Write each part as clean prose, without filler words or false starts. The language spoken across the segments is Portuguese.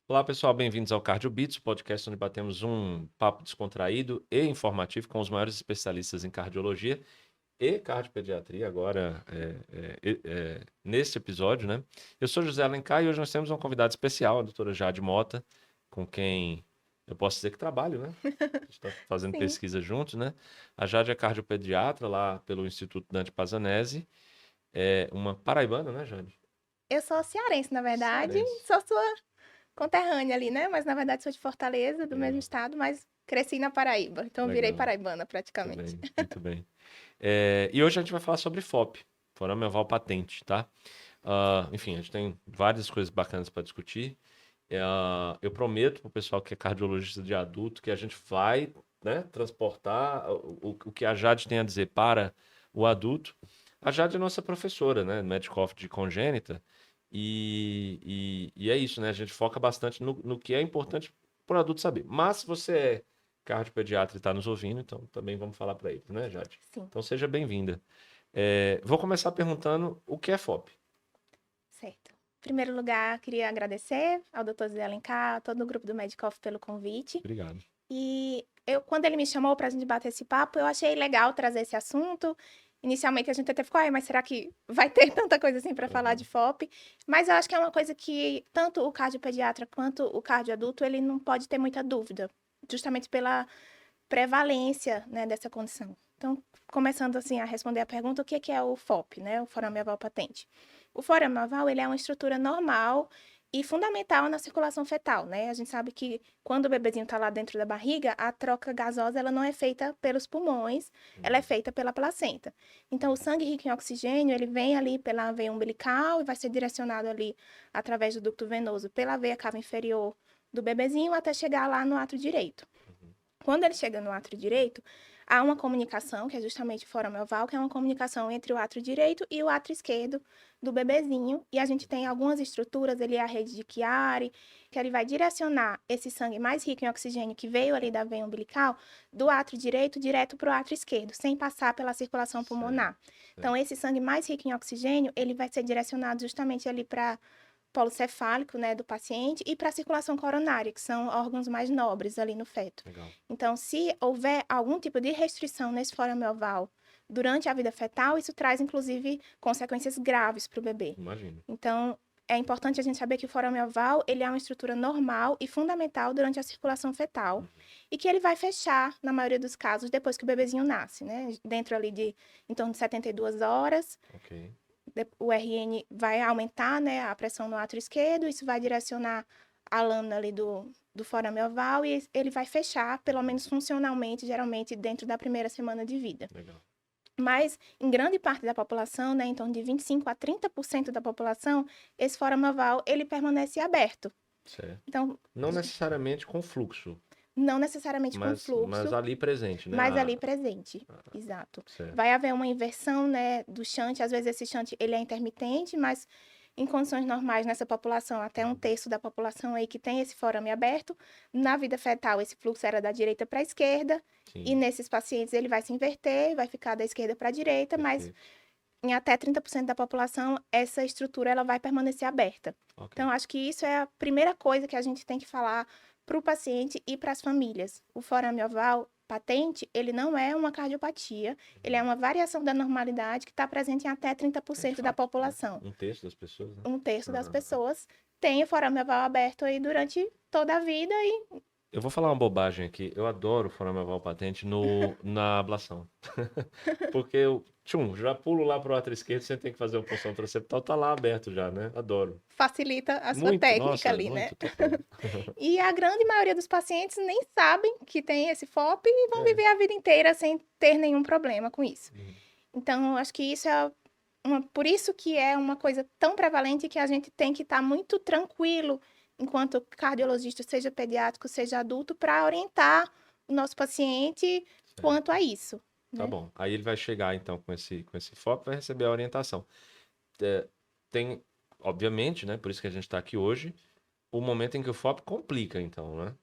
Olá, pessoal, bem-vindos ao Cardio Beats, o podcast onde batemos um papo descontraído e informativo com os maiores especialistas em cardiologia e cardiopediatria, agora neste episódio, né? Eu sou José Alencar e hoje nós temos uma convidada especial, a doutora Jade Mota, com quem eu posso dizer que trabalho, né? A gente está fazendo Sim, pesquisa juntos, né? A Jade é cardiopediatra lá pelo Instituto Dante Pazanese, é uma paraibana, né, Jade? eu sou cearense, na verdade, Cearense. sou sua conterrânea ali, né? Mas na verdade sou de Fortaleza, do mesmo Legal, estado, mas cresci na Paraíba, então virei legal. paraibana Muito praticamente. bem, muito bem. E hoje a gente vai falar sobre FOP, Forame Oval Patente, tá? Enfim, a gente tem várias coisas bacanas para discutir. Eu prometo para o pessoal que é cardiologista de adulto que a gente vai, né, transportar o que a Jade tem a dizer para o adulto. A Jade é nossa professora, né, Medicoff de congênita, e é isso, né? A gente foca bastante no que é importante para o adulto saber. Mas se você é cardiopediatra e está nos ouvindo, então também vamos falar para ele, né, Jade? Sim, Então seja bem-vinda. Vou começar perguntando o que é FOP. certo. Em primeiro lugar, queria agradecer ao Dr. Zé Alencar, a todo o grupo do Medicoff pelo convite. Obrigado. E quando ele me chamou para a gente bater esse papo, eu achei legal trazer esse assunto. Inicialmente a gente até ficou, mas será que vai ter tanta coisa assim para falar de Uhum. FOP? Mas eu acho que é uma coisa que tanto o cardiopediatra quanto o cardioadulto, ele não pode ter muita dúvida, justamente pela prevalência, né, dessa condição. Então, começando assim a responder a pergunta, o que é o FOP, né, o forame oval patente? O forame oval, ele é uma estrutura normal e fundamental na circulação fetal, né? A gente sabe que quando o bebezinho está lá dentro da barriga, a troca gasosa ela não é feita pelos pulmões, ela é Uhum. feita pela placenta. Então, o sangue rico em oxigênio, ele vem ali pela veia umbilical e vai ser direcionado ali através do ducto venoso pela veia cava inferior do bebezinho até chegar lá no átrio direito. Quando ele chega no átrio direito, há uma comunicação, que é justamente o forame oval, que é uma comunicação entre o átrio direito e o átrio esquerdo do bebezinho. E a gente tem algumas estruturas, ali a rede de Chiari, que ele vai direcionar esse sangue mais rico em oxigênio que veio ali da veia umbilical, do átrio direito direto para o átrio esquerdo, sem passar pela circulação Certo, pulmonar. Então, certo. esse sangue mais rico em oxigênio, ele vai ser direcionado justamente ali para polo cefálico, né, do paciente, e para a circulação coronária, que são órgãos mais nobres ali no feto. Legal. Então, se houver algum tipo de restrição nesse forame oval durante a vida fetal, isso traz, inclusive, consequências graves para o bebê. Imagino. Então, é importante a gente saber que o forame oval, ele é uma estrutura normal e fundamental durante a circulação fetal, Uhum. e que ele vai fechar, na maioria dos casos, depois que o bebezinho nasce, né? Dentro ali de, em torno de 72 horas, Ok. o RN vai aumentar, né, a pressão no átrio esquerdo, isso vai direcionar a lâmina ali do forame oval e ele vai fechar, pelo menos funcionalmente, geralmente dentro da primeira semana de vida. Legal. Mas, em grande parte da população, né, em torno de 25 a 30% da população, esse forame oval, ele permanece aberto. Certo. Então, Não necessariamente com fluxo, não necessariamente com mas fluxo, ali presente, né? mas ali presente. Ah, Exato. certo. Vai haver uma inversão, né, do shunt. Às vezes esse shunt ele é intermitente, mas em condições normais nessa população, até um terço da população aí que tem esse forame aberto, na vida fetal esse fluxo era da direita para a esquerda, e Sim, nesses pacientes ele vai se inverter, vai ficar da esquerda para a direita, mas perfeito. em até 30% da população essa estrutura ela vai permanecer aberta. Ok. Então acho que isso é a primeira coisa que a gente tem que falar para o paciente e para as famílias. O forame oval patente, ele não é uma cardiopatia, ele é Uhum. uma variação da normalidade que está presente em até É de 30% da fato, né? população. Um terço das pessoas, né? Um terço das Aham. pessoas tem o forame oval aberto aí durante toda a vida e Eu vou falar uma bobagem aqui. Eu adoro forame oval patente na ablação. Porque eu, já pulo lá pro átrio esquerdo, sem ter que fazer uma punção transeptal, tá lá aberto já, né? Adoro. facilita a sua Muito, técnica nossa, ali, né? muito total. E a grande maioria dos pacientes nem sabem que tem esse FOP e vão É. viver a vida inteira sem ter nenhum problema com isso. Uhum. Então, acho que isso é por isso que é uma coisa tão prevalente que a gente tem que estar muito tranquilo enquanto cardiologista, seja pediátrico, seja adulto, para orientar o nosso paciente quanto Certo. a isso, Tá né? bom. Aí ele vai chegar então com esse foco, vai receber a orientação. É, tem, obviamente, né? Por isso que a gente está aqui hoje, o momento em que o FOP complica, então, né?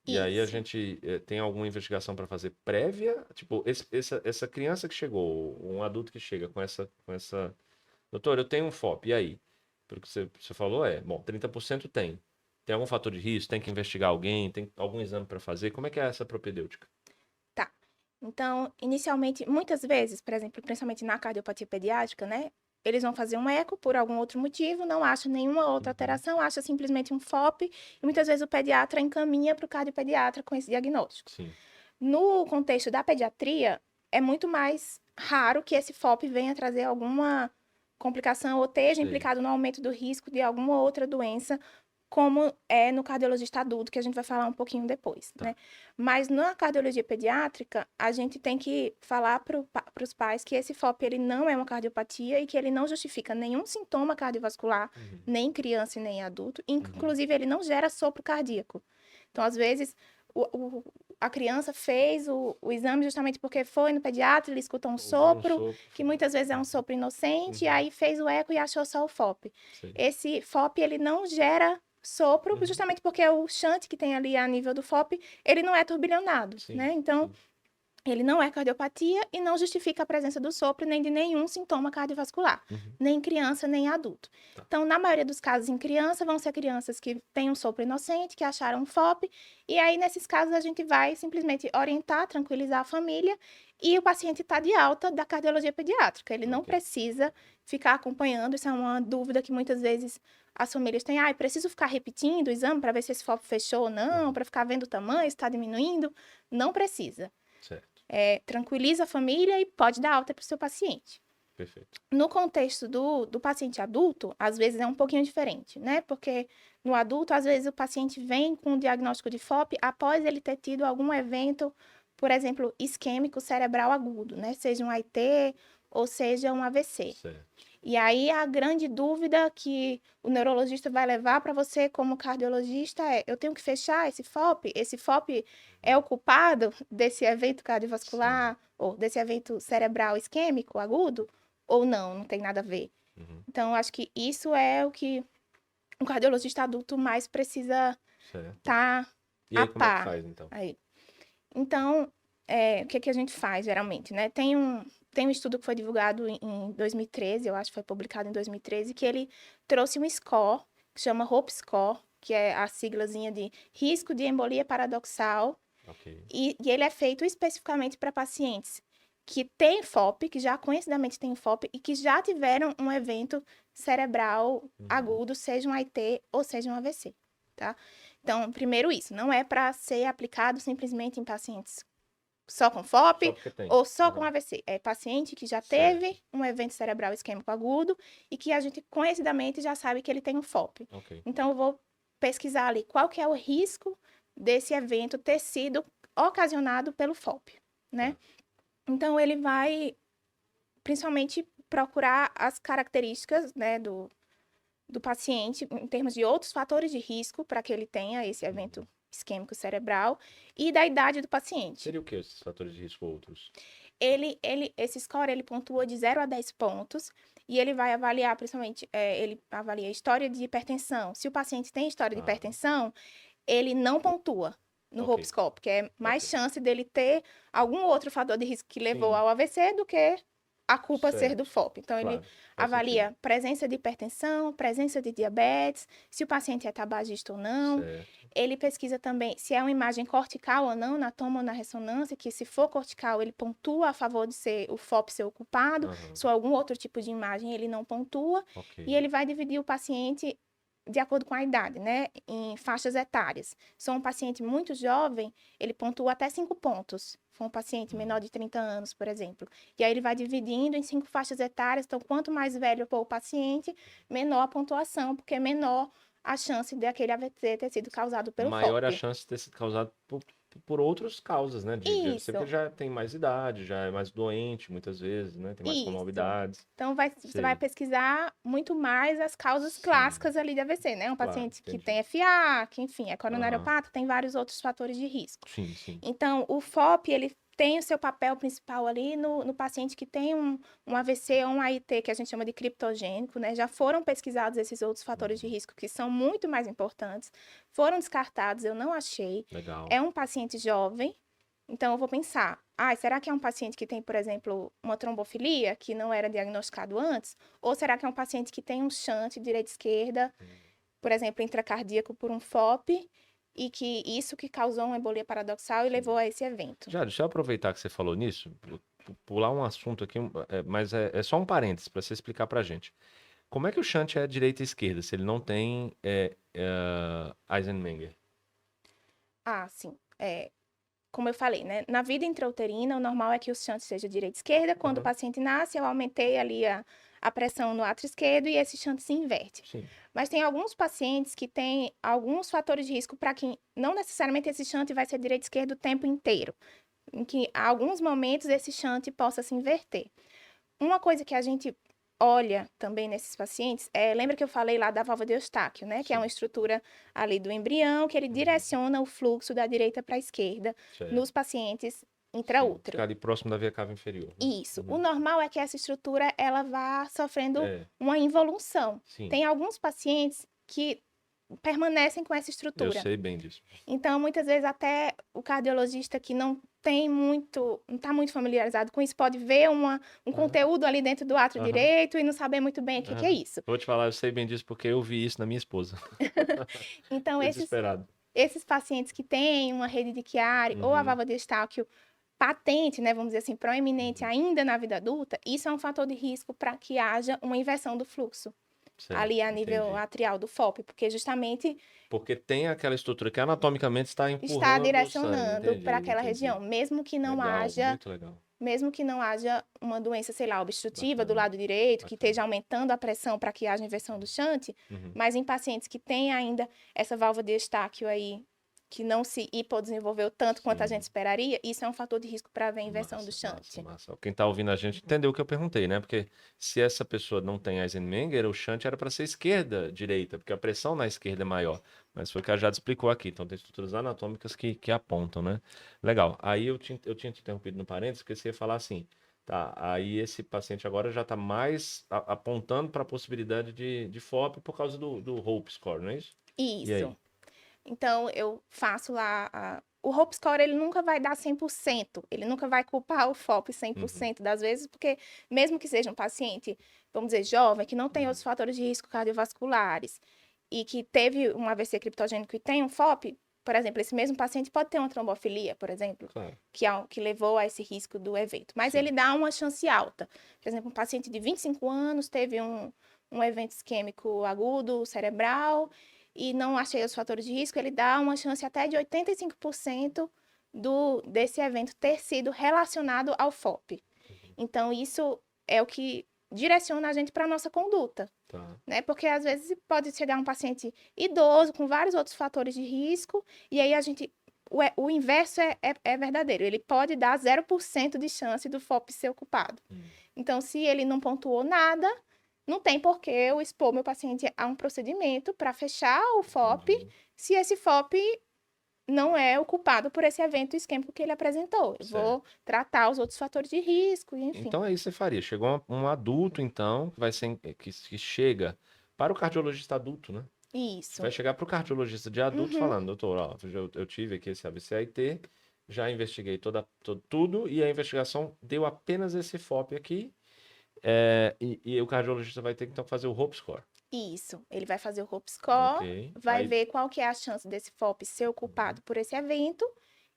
E aí a Isso. gente tem alguma investigação para fazer prévia? Tipo, essa criança que chegou, um adulto que chega com essa. Doutor, eu tenho um FOP, e aí? pelo que você falou, bom, 30% tem. Tem algum fator de risco? Tem que investigar alguém? Tem algum exame para fazer? Como é que é essa propedêutica? Tá. Então, inicialmente, muitas vezes, por exemplo, principalmente na cardiopatia pediátrica, né? Eles vão fazer um eco por algum outro motivo, não acham nenhuma outra alteração, acha simplesmente um FOP, e muitas vezes o pediatra encaminha para o cardiopediatra com esse diagnóstico. Sim. No contexto da pediatria, é muito mais raro que esse FOP venha trazer alguma complicação ou esteja Sei. implicado no aumento do risco de alguma outra doença, como é no cardiologista adulto, que a gente vai falar um pouquinho depois, Tá. né? Mas na cardiologia pediátrica, a gente tem que falar para os pais que esse FOP ele não é uma cardiopatia e que ele não justifica nenhum sintoma cardiovascular, nem em criança e nem em adulto. Inclusive, ele não gera sopro cardíaco. Então, às vezes, a criança fez o exame justamente porque foi no pediatra, ele escutou um sopro, que muitas vezes é um sopro inocente, e aí fez o eco e achou só o FOP. Sei. Esse FOP, ele não gera sopro, justamente porque o shunt que tem ali a nível do FOP, ele não é turbilhonado, Sim, né? Então, sim. ele não é cardiopatia e não justifica a presença do sopro nem de nenhum sintoma cardiovascular, nem em criança, nem em adulto. Tá. Então, na maioria dos casos em criança, vão ser crianças que têm um sopro inocente, que acharam um FOP, e aí, nesses casos, a gente vai simplesmente orientar, tranquilizar a família, e o paciente está de alta da cardiologia pediátrica. Ele não Ok. precisa ficar acompanhando, isso é uma dúvida que muitas vezes as famílias têm. Preciso ficar repetindo o exame para ver se esse FOP fechou ou não, para ficar vendo o tamanho, se está diminuindo. Não precisa. Certo. Tranquiliza a família e pode dar alta para o seu paciente. Perfeito. No contexto do paciente adulto, às vezes é um pouquinho diferente, né? Porque no adulto, às vezes o paciente vem com um diagnóstico de FOP após ele ter tido algum evento, por exemplo, isquêmico cerebral agudo, né? Seja um AIT ou seja um AVC. Certo. E aí a grande dúvida que o neurologista vai levar para você como cardiologista é: eu tenho que fechar esse FOP? Esse FOP é o culpado desse evento cardiovascular ou desse evento cerebral isquêmico agudo? Ou não, não tem nada a ver. Então, acho que isso é o que um cardiologista adulto mais precisa Certo. estar E aí, a como é que par. faz, então? Aí. Então, o que a gente faz, geralmente, né? Tem um estudo que foi divulgado em 2013, eu acho que foi publicado em 2013, que ele trouxe um score, que chama HOPE Score, que é a siglazinha de risco de embolia paradoxal, Ok. e ele é feito especificamente para pacientes que têm FOP, que já conhecidamente têm FOP, e que já tiveram um evento cerebral agudo, seja um AIT ou seja um AVC, tá? Então, primeiro isso, não é para ser aplicado simplesmente em pacientes só com FOP Só porque tem. ou só com AVC. É paciente que já Certo. teve um evento cerebral isquêmico agudo e que a gente conhecidamente já sabe que ele tem um FOP. Ok. Então, eu vou pesquisar ali qual que é o risco desse evento ter sido ocasionado pelo FOP, né? Então, ele vai, principalmente, procurar as características, né, do paciente em termos de outros fatores de risco para que ele tenha esse evento isquêmico cerebral e da idade do paciente. Seria o que esses fatores de risco outros? Esse score, ele pontua de 0 a 10 pontos e ele vai avaliar, principalmente, ele avalia a história de hipertensão. Se o paciente tem história de hipertensão, ele não pontua no Ok. HOPE Score, porque é mais Ok. chance dele ter algum outro fator de risco que levou Sim. ao AVC do que a culpa ser do Certo. FOP. Então, ele Claro. Faz avalia sentido. presença de hipertensão, presença de diabetes, se o paciente é tabagista ou não. Certo. Ele pesquisa também se é uma imagem cortical ou não, na toma ou na ressonância, que se for cortical, ele pontua a favor de ser o FOP ser o culpado. Se for algum outro tipo de imagem, ele não pontua. Ok. E ele vai dividir o paciente de acordo com a idade, né? Em faixas etárias. Se for um paciente muito jovem, ele pontua até 5 pontos. Se for um paciente menor de 30 anos, por exemplo. E aí ele vai dividindo em 5 faixas etárias. Então, quanto mais velho for o paciente, menor a pontuação, porque menor a chance de aquele AVC ter sido causado pelo Maior a FOP. chance de ter sido causado por outras causas, né? De AVC, Isso. porque já tem mais idade, já é mais doente muitas vezes, né? Tem mais Isso. comorbidades. Então, você vai pesquisar muito mais as causas clássicas ali de AVC, né? Um Claro, paciente que entendi. tem FA, que, enfim, é coronariopata, tem vários outros fatores de risco. Sim, sim. Então, o FOP, ele tem o seu papel principal ali no paciente que tem um AVC ou um AIT, que a gente chama de criptogênico, né? Já foram pesquisados esses outros fatores de risco que são muito mais importantes, foram descartados, eu não achei. Legal. É um paciente jovem, Então, eu vou pensar, será que é um paciente que tem, por exemplo, uma trombofilia, que não era diagnosticado antes? Ou será que é um paciente que tem um shunt direita-esquerda, por exemplo, intracardíaco por um FOP, e que isso que causou uma embolia paradoxal e Sim. levou a esse evento? Já, deixa eu aproveitar que você falou nisso, pular um assunto aqui, mas é só um parênteses para você explicar pra gente. Como é que o shunt é direita e esquerda, se ele não tem Eisenmenger? Sim. Como eu falei, né? Na vida intrauterina, o normal é que o shunt seja direita e esquerda. Quando o Aham, paciente nasce, eu aumentei ali a pressão no átrio esquerdo e esse shunt se inverte. sim. Mas tem alguns pacientes que têm alguns fatores de risco para que não necessariamente esse shunt vai ser direita e esquerda o tempo inteiro. Em que, em alguns momentos, esse shunt possa se inverter. Uma coisa que a gente olha também nesses pacientes lembra que eu falei lá da válvula de Eustáquio, né? Que é Sim. uma estrutura ali do embrião que ele direciona o fluxo da direita para a esquerda Certo. nos pacientes Sim. intraútero. Ficar ali próximo da veia cava inferior, né? Isso. O Uhum. normal é que essa estrutura ela vá sofrendo É, uma involução. sim. Tem alguns pacientes que permanecem com essa Eu estrutura. sei bem disso. Então, muitas vezes, até o cardiologista que não tem muito, não está muito familiarizado com isso, pode ver um Aham, conteúdo ali dentro do átrio aham, direito e não saber muito bem o que que é aham. isso. Vou te falar, eu sei bem disso porque eu vi isso na minha esposa. Então, Fiquei desesperado. esses pacientes que têm uma rede de Chiari ou a Uhum, válvula de Eustáquio patente, né, vamos dizer assim, proeminente uhum. ainda na vida adulta, isso é um fator de risco para que haja uma inversão do fluxo Certo, ali a nível entendi. atrial do FOP, porque justamente Porque tem aquela estrutura que anatomicamente está está empurrando o sangue. direcionando para Entendi, aquela entendi. região, Legal, muito legal. mesmo que não haja uma doença, sei lá, obstrutiva do Bacana, lado direito, que bacana. esteja aumentando a pressão para que haja inversão do shunt, Uhum. mas em pacientes que têm ainda essa válvula de Eustáquio aí, que não se hipodesenvolveu tanto quanto a gente Sim. esperaria, isso é um fator de risco para haver inversão do Massa, massa, shunt. massa. Quem tá ouvindo a gente entendeu o que eu perguntei, né? Porque se essa pessoa não tem Eisenmenger, o shunt era para ser esquerda, direita, porque a pressão na esquerda é maior. Mas foi o que a Jade explicou aqui. Então tem estruturas anatômicas que apontam, né? Legal. Aí eu tinha te interrompido no parênteses, porque você ia falar assim, tá, aí esse paciente agora já está mais apontando para a possibilidade de FOP por causa do Hope Score, não é isso? E Isso. aí? Então, eu faço lá. O Hope Score, ele nunca vai dar 100%. Ele nunca vai culpar o FOP Uhum, 100% das vezes, porque mesmo que seja um paciente, vamos dizer, jovem, que não tem uhum, outros fatores de risco cardiovasculares e que teve um AVC criptogênico e tem um FOP, por exemplo, esse mesmo paciente pode ter uma trombofilia, por exemplo, claro. que levou a esse risco do evento. Mas Sim. ele dá uma chance alta. Por exemplo, um paciente de 25 anos teve um evento isquêmico agudo cerebral e não achei os fatores de risco, ele dá uma chance até de 85% desse evento ter sido relacionado ao FOP. Uhum, Então, isso é o que direciona a gente para a nossa conduta, tá. né? Porque às vezes pode chegar um paciente idoso com vários outros fatores de risco, e aí a gente. O inverso é verdadeiro. Ele pode dar 0% de chance do FOP ser ocupado. Hum, Então, se ele não pontuou nada, não tem por que eu expor meu paciente a um procedimento para fechar o FOP, entendi. se esse FOP não é o culpado por esse evento isquêmico que ele apresentou. Eu Certo. vou tratar os outros fatores de risco, enfim. Então é isso que você faria. Chegou um adulto, então, que vai ser, que chega para o cardiologista adulto, né? Você Isso. vai chegar para o cardiologista de adulto Uhum. falando, doutor, ó, eu tive aqui esse AVC-AIT, já investiguei tudo e a investigação deu apenas esse FOP aqui, e o cardiologista vai ter que então fazer o Hope Score. Isso. Ele vai fazer o Hope Ok. Score, vai Aí ver qual que é a chance desse FOP ser ocupado por esse evento,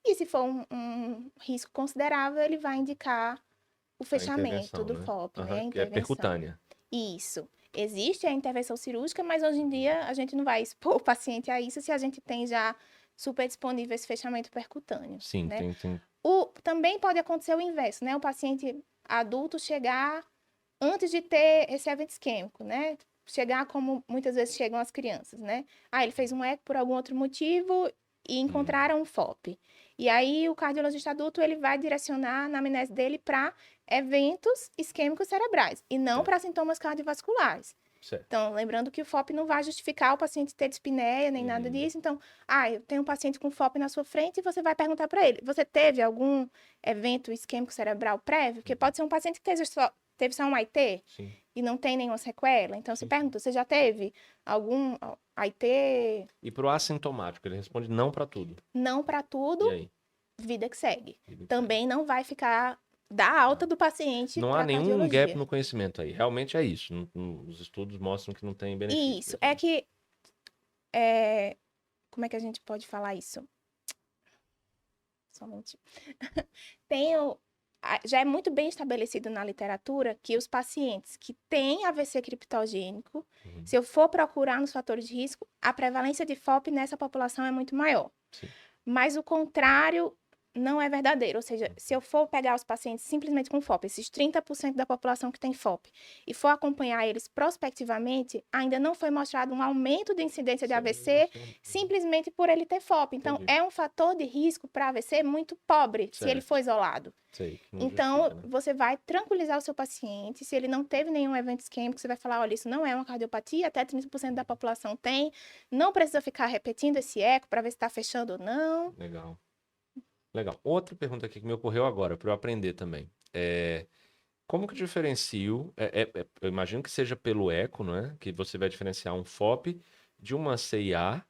e se for um risco considerável, ele vai indicar o a fechamento intervenção, do né? FOP, né? A Aham, que é intervenção. percutânea. Isso. Existe a intervenção cirúrgica, mas hoje em dia a gente não vai expor o paciente a isso se a gente tem já super disponível esse fechamento percutâneo, Sim, né? tem. Também pode acontecer o inverso, né? O paciente adulto chegar antes de ter esse evento isquêmico, né? Chegar como muitas vezes chegam as crianças, né? Ele fez um eco por algum outro motivo e Hum, encontraram um FOP. E aí o cardiologista adulto ele vai direcionar a anamnese dele para eventos isquêmicos cerebrais e não certo, para sintomas cardiovasculares. certo. Então, lembrando que o FOP não vai justificar o paciente ter dispneia nem nada Uhum. disso. Então, eu tenho um paciente com FOP na sua frente e você vai perguntar para ele: você teve algum evento isquêmico cerebral prévio? Porque pode ser um paciente que teve só um AIT Sim, e não tem nenhuma sequela. Então, você sim, sim. pergunta: você já teve algum AIT? E pro assintomático, ele responde não para tudo. Não para E tudo. aí? vida que segue. Vida que Também não vai ficar da alta do paciente Não há para nenhum cardiologia. gap no conhecimento aí. Realmente é isso. Os estudos mostram que não tem benefício. Isso, é que... como é que a gente pode falar isso? Somente. Já é muito bem estabelecido na literatura que os pacientes que têm AVC criptogênico, se eu for procurar nos fatores de risco, a prevalência de FOP nessa população é muito maior. Sim. Mas o contrário não é verdadeiro. Ou seja, se eu for pegar os pacientes simplesmente com FOP, esses 30% da população que tem FOP, e for acompanhar eles prospectivamente, ainda não foi mostrado um aumento de incidência de AVC simplesmente por ele ter FOP. Então, Entendi. é um fator de risco para AVC muito pobre, se ele Certo. for isolado. Sei, que não Então, justifica, né? você vai tranquilizar o seu paciente. Se ele não teve nenhum evento isquêmico, você vai falar, olha, isso não é uma cardiopatia, até 30% da população tem. Não precisa ficar repetindo esse eco para ver se está fechando ou não. Legal. Legal. Outra pergunta aqui que me ocorreu agora, para eu aprender também. Como que eu diferencio? Eu imagino que seja pelo eco, não é? Que você vai diferenciar um FOP de uma CIA.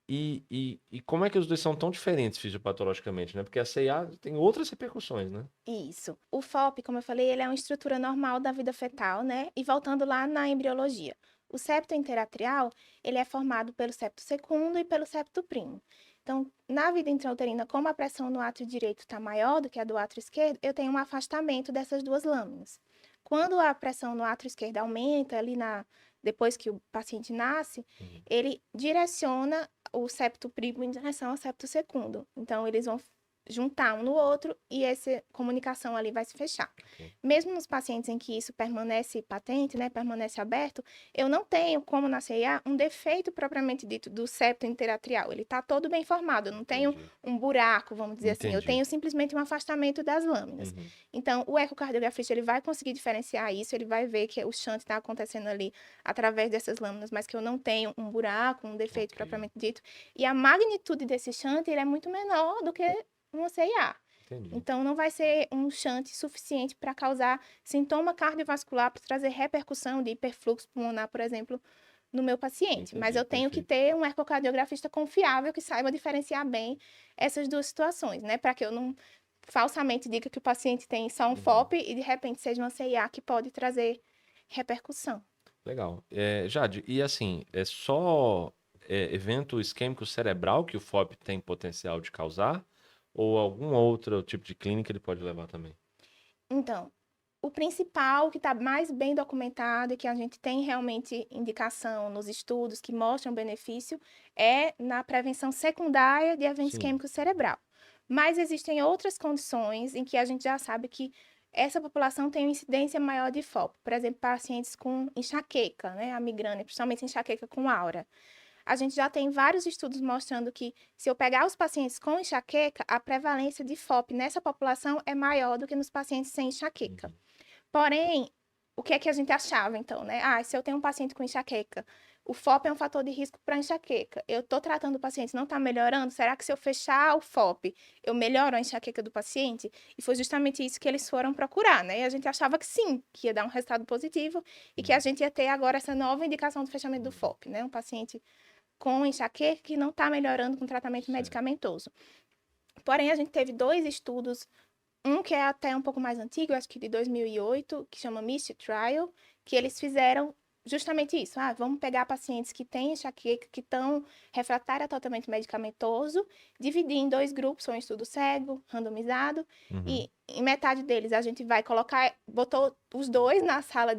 E como é que os dois são tão diferentes fisiopatologicamente, né? Porque a CIA tem outras repercussões, né? Isso. O FOP, como eu falei, ele é uma estrutura normal da vida fetal, né? E voltando lá na embriologia. O septo interatrial, ele é formado pelo septo secundo e pelo septo primo. Então, na vida intrauterina, como a pressão no átrio direito está maior do que a do átrio esquerdo, eu tenho um afastamento dessas duas lâminas. Quando a pressão no átrio esquerdo aumenta, depois que o paciente nasce, ele direciona o septo primo em direção ao septo secundo. Então, eles vão juntar um no outro e essa comunicação ali vai se fechar. Ok. Mesmo nos pacientes em que isso permanece patente, né, permanece aberto, eu não tenho, como na CIA, um defeito propriamente dito do septo interatrial. Ele está todo bem formado, eu não tenho Entendi. um buraco, vamos dizer assim. Eu Entendi. tenho simplesmente um afastamento das lâminas. Então, o ecocardiografista, ele vai conseguir diferenciar isso, ele vai ver que o shunt está acontecendo ali através dessas lâminas, mas que eu não tenho um buraco, um defeito Ok. propriamente dito. E a magnitude desse shunt, ele é muito menor do que uma CIA. Entendi. Então, não vai ser um shunt suficiente para causar sintoma cardiovascular, para trazer repercussão de hiperfluxo pulmonar, por exemplo, no meu paciente. Mas Entendi, eu tenho que perfeito. ter um ecocardiografista confiável que saiba diferenciar bem essas duas situações, né? Para que eu não falsamente diga que o paciente tem só um FOP e de repente seja uma CIA que pode trazer repercussão. Legal. Jade, e assim, é só evento isquêmico cerebral que o FOP tem potencial de causar? Ou algum outro tipo de clínica ele pode levar também? Então, o principal, que está mais bem documentado e que a gente tem realmente indicação nos estudos que mostram benefício, é na prevenção secundária de evento Sim. isquêmico cerebral. Mas existem outras condições em que a gente já sabe que essa população tem uma incidência maior de FOP. Por exemplo, pacientes com enxaqueca, né, a migrânia, principalmente enxaqueca com aura. A gente já tem vários estudos mostrando que, se eu pegar os pacientes com enxaqueca, a prevalência de FOP nessa população é maior do que nos pacientes sem enxaqueca. Porém, o que é que a gente achava, então, né? Se eu tenho um paciente com enxaqueca, o FOP é um fator de risco para enxaqueca. Eu estou tratando o paciente, não está melhorando? Será que se eu fechar o FOP, eu melhoro a enxaqueca do paciente? E foi justamente isso que eles foram procurar, né? E a gente achava que sim, que ia dar um resultado positivo e que a gente ia ter agora essa nova indicação do fechamento do FOP, né? Um paciente com enxaqueca que não está melhorando com tratamento medicamentoso. Porém, a gente teve 2 estudos, um que é até um pouco mais antigo, acho que de 2008, que chama MIST Trial, que eles fizeram justamente isso. Vamos pegar pacientes que têm enxaqueca, que estão refratários a tratamento medicamentoso, dividir em 2 grupos, foi um estudo cego, randomizado, e em metade deles a gente vai botou os 2 na sala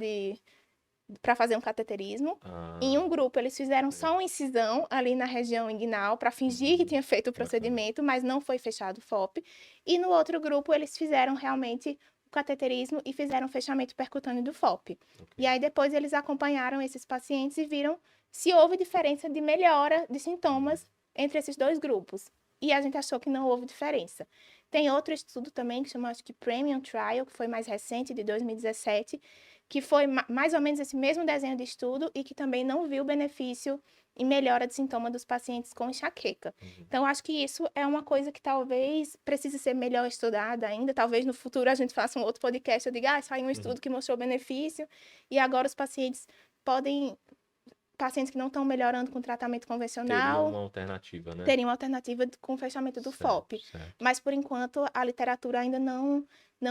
para fazer um cateterismo. Em um grupo, eles fizeram só uma incisão ali na região inguinal para fingir que tinha feito o procedimento, mas não foi fechado o FOP. E no outro grupo, eles fizeram realmente o cateterismo e fizeram o fechamento percutâneo do FOP. E aí, depois, eles acompanharam esses pacientes e viram se houve diferença de melhora de sintomas entre esses 2 grupos. E a gente achou que não houve diferença. Tem outro estudo também, que chama, acho que Premium Trial, que foi mais recente, de 2017, que foi mais ou menos esse mesmo desenho de estudo e que também não viu benefício em melhora de sintoma dos pacientes com enxaqueca. Então, acho que isso é uma coisa que talvez precise ser melhor estudada ainda. Talvez no futuro a gente faça um outro podcast, eu diga, saiu um estudo que mostrou benefício e agora os pacientes podem pacientes que não estão melhorando com tratamento Teria convencional, uma alternativa, né? teriam alternativa com o fechamento do FOP. Certo. Mas, por enquanto, a literatura ainda não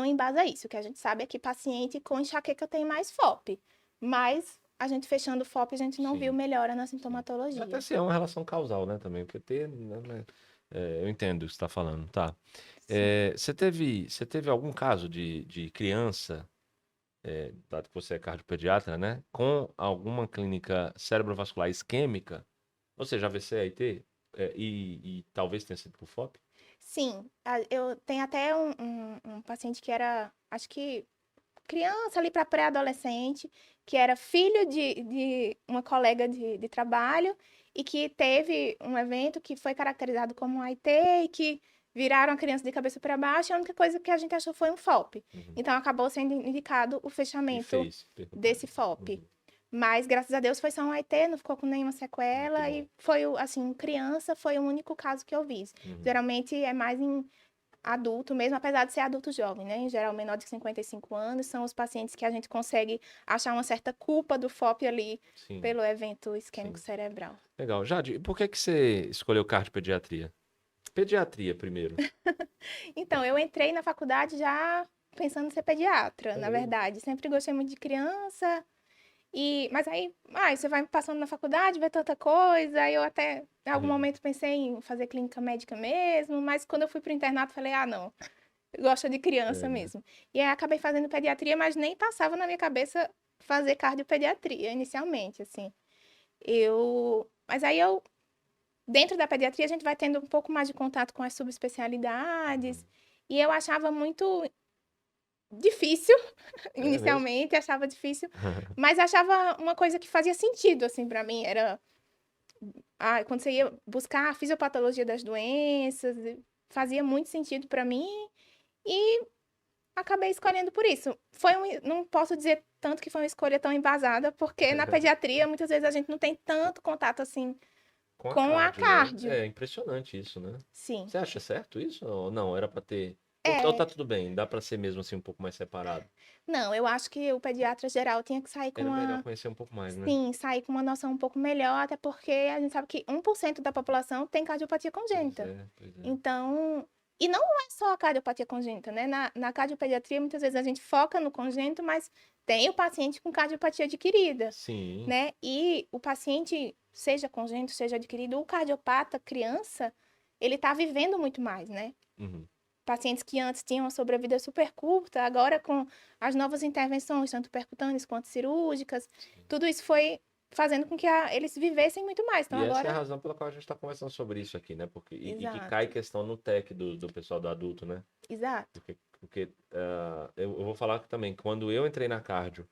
embasa isso. O que a gente sabe é que paciente com enxaqueca tem mais FOP. Mas a gente fechando o FOP, a gente não Sim. viu melhora na Até sintomatologia. se é uma relação causal, né, também, porque ter, né, eu entendo o que você está falando, tá? Sim. Você teve algum caso de criança, dado que você é cardiopediatra, né, com alguma clínica cerebrovascular isquêmica, ou seja, AVC, AIT, e talvez tenha sido por FOP? Sim, eu tenho até um paciente que era, acho que criança ali para pré-adolescente, que era filho de uma colega de trabalho e que teve um evento que foi caracterizado como um AIT e que viraram a criança de cabeça para baixo, e a única coisa que a gente achou foi um FOP. Uhum. Então acabou sendo indicado o E fechamento fez, desse FOP. Uhum. Mas graças a Deus foi só um AIT, não ficou com nenhuma sequela Que e bom. foi assim, criança foi o único caso que eu vi. Uhum. Geralmente é mais em adulto mesmo, apesar de ser adulto jovem, né? Em geral, menor de 55 anos, são os pacientes que a gente consegue achar uma certa culpa do FOP ali Sim, pelo evento isquêmico sim. cerebral. Legal. Jade, e por que que você escolheu cardiopediatria? Pediatria primeiro. Então, eu entrei na faculdade já pensando em ser pediatra, É na mesmo? verdade. Sempre gostei muito de criança. Mas aí, você vai passando na faculdade, vê tanta coisa. Aí eu até, em algum Uhum. momento, pensei em fazer clínica médica mesmo. Mas quando eu fui pro internato, falei, não, eu gosto de criança Né? mesmo. E aí acabei fazendo pediatria, mas nem passava na minha cabeça fazer cardiopediatria inicialmente, assim. Mas aí dentro da pediatria, a gente vai tendo um pouco mais de contato com as subespecialidades. E eu achava muito difícil, É mesmo? inicialmente, achava difícil, mas achava uma coisa que fazia sentido, assim, para mim. Era, quando você ia buscar a fisiopatologia das doenças, fazia muito sentido para mim. E acabei escolhendo por isso. Não posso dizer tanto que foi uma escolha tão embasada, porque na pediatria, muitas vezes, a gente não tem tanto contato, assim, Com a com a cardio, né? cardio. É impressionante isso, né? Sim. Você acha certo isso? Ou não? Era pra ter. Ou É, tá tudo bem, dá pra ser mesmo assim um pouco mais separado. não, eu acho que o pediatra geral tinha que sair com Era melhor uma. conhecer um pouco mais, né? Sim, sair com uma noção um pouco melhor, até porque a gente sabe que 1% da população tem cardiopatia Pois congênita. é, pois é. Então, e não é só a cardiopatia congênita, né? Na cardiopediatria, muitas vezes a gente foca no congênito, mas tem o paciente com cardiopatia adquirida, Sim. né? E o paciente, seja congênito, seja adquirido, o cardiopata, criança, ele tá vivendo muito mais, né? Uhum. Pacientes que antes tinham uma sobrevida super curta, agora com as novas intervenções, tanto percutâneas quanto cirúrgicas, Sim. tudo isso foi fazendo com que eles vivessem muito mais. Então E essa é a agora, razão pela qual a gente está conversando sobre isso aqui, né? E que cai exato, questão no TEC do pessoal do adulto, né? exato. Porque eu vou falar que também, quando eu entrei na cardio,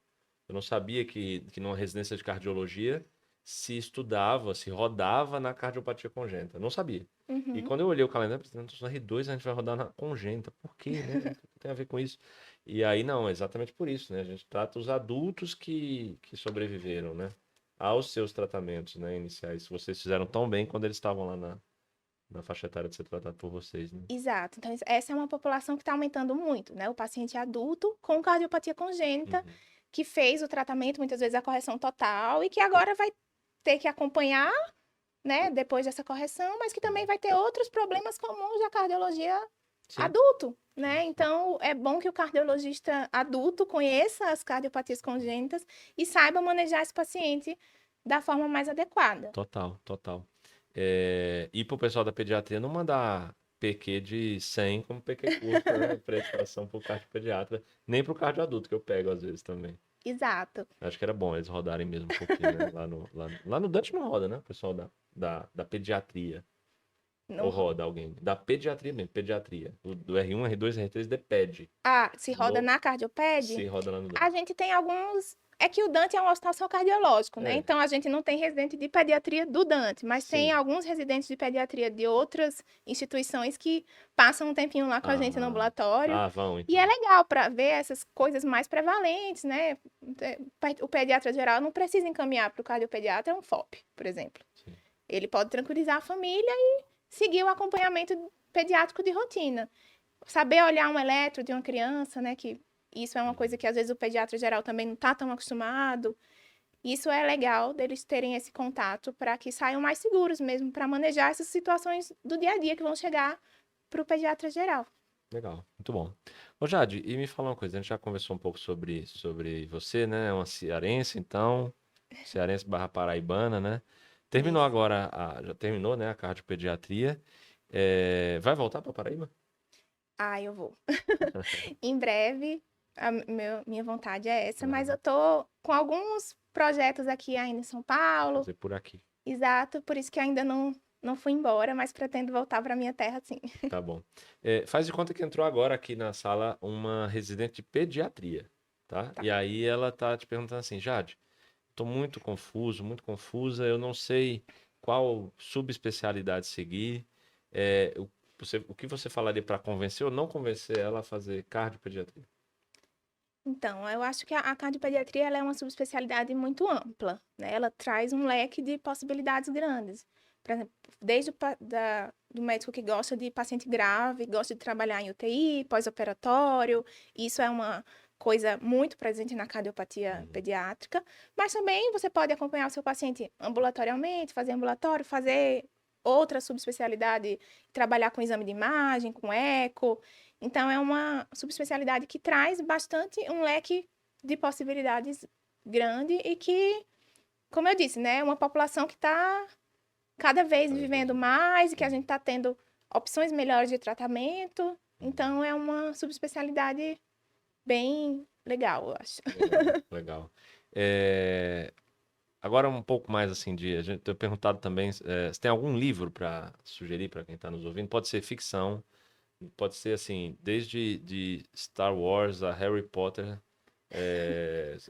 eu não sabia que numa residência de cardiologia se estudava, se rodava na cardiopatia congênita. Eu não sabia. E Uhum, quando eu olhei o calendário, eu pensei, na R2 a gente vai rodar na congênita. Por quê, né? O que tem a ver com isso? E aí, não, é exatamente por isso, né? A gente trata os adultos que sobreviveram, né? Aos seus tratamentos, né, iniciais. Vocês fizeram tão bem quando eles estavam lá na faixa etária de ser tratado por vocês, né? exato. Então, essa é uma população que está aumentando muito, né? O paciente adulto com cardiopatia congênita, Uhum. que fez o tratamento, muitas vezes a correção total, e que agora vai ter que acompanhar, né, depois dessa correção, mas que também vai ter outros problemas comuns da cardiologia Sim, adulto, sim, né? sim. Então, é bom que o cardiologista adulto conheça as cardiopatias congênitas e saiba manejar esse paciente da forma mais adequada. Total, total. E pro pessoal da pediatria não mandar PQ de 100 como PQ curto, né? Prestação pro cardiopediatra, nem pro cardio adulto que eu pego às vezes também. Exato. Acho que era bom eles rodarem mesmo um pouquinho, né? Lá no Dante não roda, né? O pessoal da pediatria. Ou Não... roda alguém. Da pediatria mesmo, pediatria. Do R1, R2, R3, DPED. Se roda No, na cardioped, se roda lá no a Dante. gente tem alguns. É que o Dante é um hospital só cardiológico, né? É, Então a gente não tem residente de pediatria do Dante, mas tem sim. alguns residentes de pediatria de outras instituições que passam um tempinho lá com a gente no Ah, ambulatório. vão E é então. legal para ver essas coisas mais prevalentes, né? O pediatra geral não precisa encaminhar para o cardiopediatra um FOP, por exemplo. Sim. Ele pode tranquilizar a família e seguir o acompanhamento pediátrico de rotina. Saber olhar um eletro de uma criança, né? Que isso é uma coisa que às vezes o pediatra geral também não está tão acostumado. Isso é legal deles terem esse contato para que saiam mais seguros mesmo, para manejar essas situações do dia a dia que vão chegar para o pediatra geral. Legal, muito bom. Ô Jade, e me fala uma coisa, a gente já conversou um pouco sobre você, né? É uma cearense, então, cearense barra paraibana, né? Terminou Isso. agora, já terminou, né, a cardiopediatria. Vai voltar para Paraíba? Ah, eu vou. Em breve, minha vontade é essa, mas Aham, eu tô com alguns projetos aqui ainda em São Paulo. fazer por aqui. Exato, por isso que ainda não fui embora, mas pretendo voltar para minha terra, sim. Tá bom. Faz de conta que entrou agora aqui na sala uma residente de pediatria, tá? Tá. E aí ela tá te perguntando assim, Jade, tô muito confuso, muito confusa, eu não sei qual subespecialidade seguir. O que você falaria para convencer ou não convencer ela a fazer cardiopediatria? Então, eu acho que a cardiopediatria ela é uma subespecialidade muito ampla, né? Ela traz um leque de possibilidades grandes. Por exemplo, desde do médico que gosta de paciente grave, gosta de trabalhar em UTI, pós-operatório, isso é uma coisa muito presente na cardiopatia Uhum. pediátrica, mas também você pode acompanhar o seu paciente ambulatorialmente, fazer ambulatório, fazer outra subespecialidade, trabalhar com exame de imagem, com eco. Então, é uma subespecialidade que traz bastante um leque de possibilidades grande e que, como eu disse, né, é uma população que está cada vez Cada vez vivendo mais. mais e que a Uhum. gente está tendo opções melhores de tratamento. Uhum. Então, é uma subespecialidade bem legal, eu acho. Legal, legal. É, Agora um pouco mais assim a gente ter perguntado também, se tem algum livro para sugerir para quem está nos ouvindo? Pode ser ficção, pode ser assim, desde de Star Wars a Harry Potter,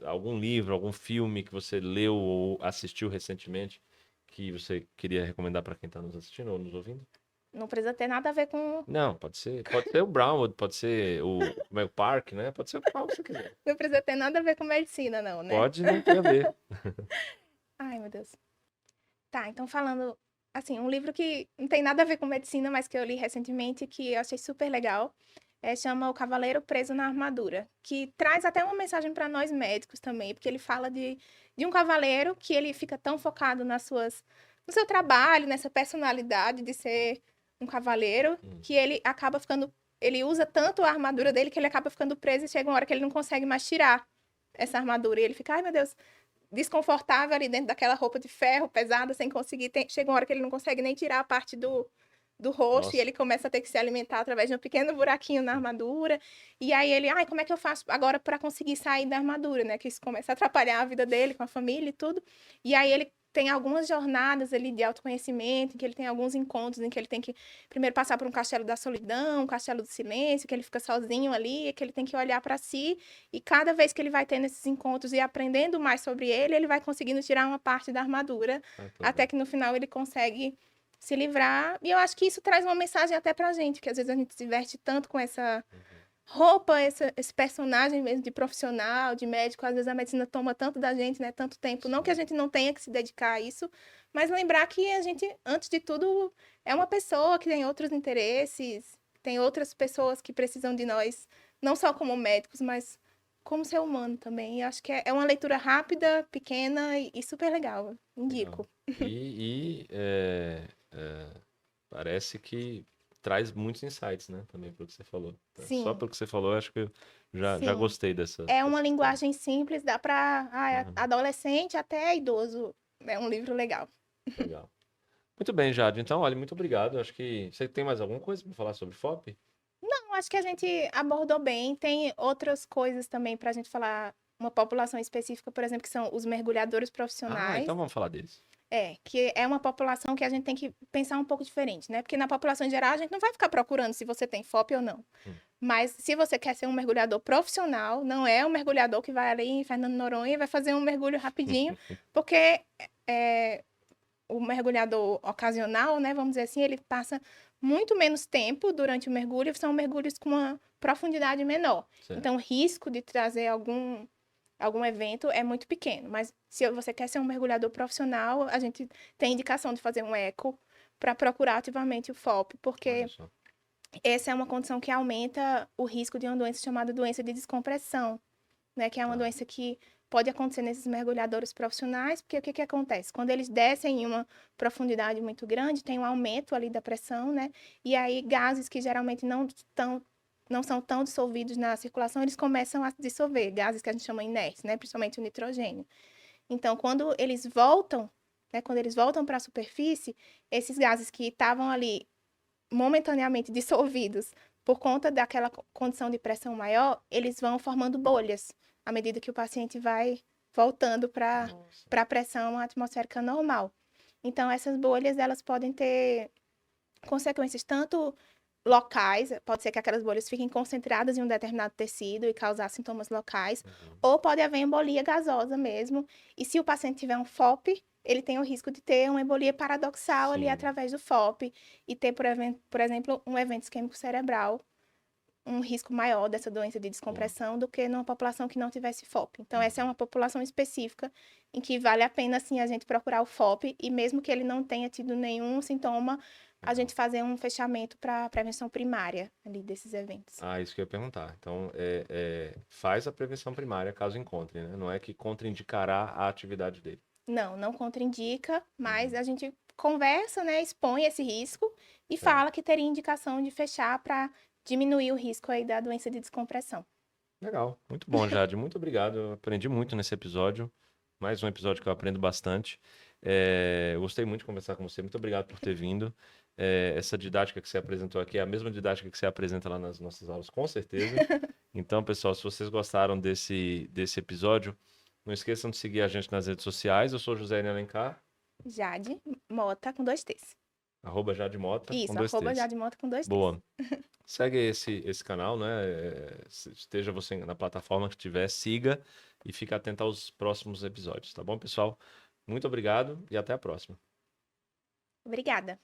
algum livro, algum filme que você leu ou assistiu recentemente que você queria recomendar para quem está nos assistindo ou nos ouvindo? Não precisa ter nada a ver com. Não, pode ser o Brownwood, pode ser o Park, né? Pode ser o que você quiser. Não precisa ter nada a ver com medicina, não, né? Pode não ter a ver. Ai, meu Deus. Tá, então falando. Assim, um livro que não tem nada a ver com medicina, mas que eu li recentemente, que eu achei super legal. Chama O Cavaleiro Preso na Armadura, que traz até uma mensagem para nós médicos também, porque ele fala de um cavaleiro que ele fica tão focado no seu trabalho, nessa personalidade de ser um cavaleiro, Hum. que ele acaba ficando, ele usa tanto a armadura dele que ele acaba ficando preso e chega uma hora que ele não consegue mais tirar essa armadura. E ele fica, ai meu Deus, desconfortável ali dentro daquela roupa de ferro pesada, sem conseguir, chega uma hora que ele não consegue nem tirar a parte do rosto, e Nossa. ele começa a ter que se alimentar através de um pequeno buraquinho na armadura. E aí ele, ai, como é que eu faço agora para conseguir sair da armadura, né? Que isso começa a atrapalhar a vida dele com a família e tudo. E aí ele tem algumas jornadas ali de autoconhecimento, em que ele tem alguns encontros em que ele tem que primeiro passar por um castelo da solidão, um castelo do silêncio, que ele fica sozinho ali, que ele tem que olhar para si, e cada vez que ele vai tendo esses encontros e aprendendo mais sobre ele vai conseguindo tirar uma parte da armadura, Ah, que até legal. que no final ele consegue se livrar. E eu acho que isso traz uma mensagem até pra gente, que às vezes a gente se veste tanto com essa Uhum. roupa, esse personagem mesmo de profissional, de médico, às vezes a medicina toma tanto da gente, né, tanto tempo. Não que a Sim. gente não tenha que se dedicar a isso, mas lembrar que a gente, antes de tudo, é uma pessoa que tem outros interesses, tem outras pessoas que precisam de nós, não só como médicos, mas como ser humano também. E acho que é uma leitura rápida, pequena e super legal. Legal. Indico. Parece que traz muitos insights, né? Também pelo que você falou. Tá? Só Sim, pelo que você falou, eu acho que eu já sim. gostei dessa, É uma dessa história. linguagem simples, dá para Aham, adolescente até idoso. É um livro legal. legal. Muito bem, Jade. Então, olha, muito obrigado. Acho que você tem mais alguma coisa para falar sobre FOP? Não, acho que a gente abordou bem. Tem outras coisas também para a gente falar. Uma população específica, por exemplo, que são os mergulhadores Ah, profissionais. então vamos falar deles. Que é uma população que a gente tem que pensar um pouco diferente, né? Porque na população em geral a gente não vai ficar procurando se você tem FOP ou não. Hum. Mas se você quer ser um mergulhador profissional, não é um mergulhador que vai ali em Fernando Noronha e vai fazer um mergulho rapidinho, porque é, o mergulhador ocasional, né, vamos dizer assim, ele passa muito menos tempo durante o mergulho, são mergulhos com uma profundidade menor. Certo. Então, o risco de trazer algum evento é muito pequeno. Mas se você quer ser um mergulhador profissional, a gente tem indicação de fazer um eco para procurar ativamente o FOP, Olha porque só. essa é uma condição que aumenta o risco de uma doença chamada doença de descompressão, né, que é uma Tá. doença que pode acontecer nesses mergulhadores profissionais, porque o que que acontece? Quando eles descem em uma profundidade muito grande, tem um aumento ali da pressão, né? E aí gases que geralmente não são tão dissolvidos na circulação, eles começam a dissolver, gases que a gente chama inertes, né? Principalmente o nitrogênio. Então, quando eles voltam, né? Quando eles voltam para a superfície, esses gases que estavam ali momentaneamente dissolvidos por conta daquela condição de pressão maior, eles vão formando bolhas à medida que o paciente vai voltando para a pressão atmosférica normal. Então, essas bolhas, elas podem ter consequências tanto locais, pode ser que aquelas bolhas fiquem concentradas em um determinado tecido e causar sintomas locais, ou pode haver embolia gasosa mesmo, e se o paciente tiver um FOP, ele tem o risco de ter uma embolia paradoxal ali através do FOP, e ter, por exemplo, um evento isquêmico cerebral, um risco maior dessa doença de descompressão do que numa população que não tivesse FOP. Então, essa é uma população específica em que vale a pena, assim, a gente procurar o FOP, e mesmo que ele não tenha tido nenhum sintoma, a gente fazer um fechamento para prevenção primária ali desses eventos. Ah, isso que eu ia perguntar. Então, faz a prevenção primária caso encontre, né? Não é que contraindicará a atividade dele. Não contraindica, mas a gente conversa, né, expõe esse risco e fala que teria indicação de fechar para diminuir o risco aí da doença de descompressão. Legal, muito bom, Jade. Muito obrigado. Eu aprendi muito nesse episódio. Mais um episódio que eu aprendo bastante. Eu gostei muito de conversar com você. Muito obrigado por ter vindo. Essa didática que você apresentou aqui é a mesma didática que você apresenta lá nas nossas aulas, com certeza. Então, pessoal, se vocês gostaram desse episódio, não esqueçam de seguir a gente nas redes sociais. Eu sou José N. Alencar, Jade Mota com 2 T's. @Jade Mota, Isso, com 2 T's. Jade Mota com 2 T's. Boa. Segue esse canal, né? Esteja você na plataforma que tiver, siga e fique atento aos próximos episódios, tá bom, pessoal? Muito obrigado e até a próxima. Obrigada.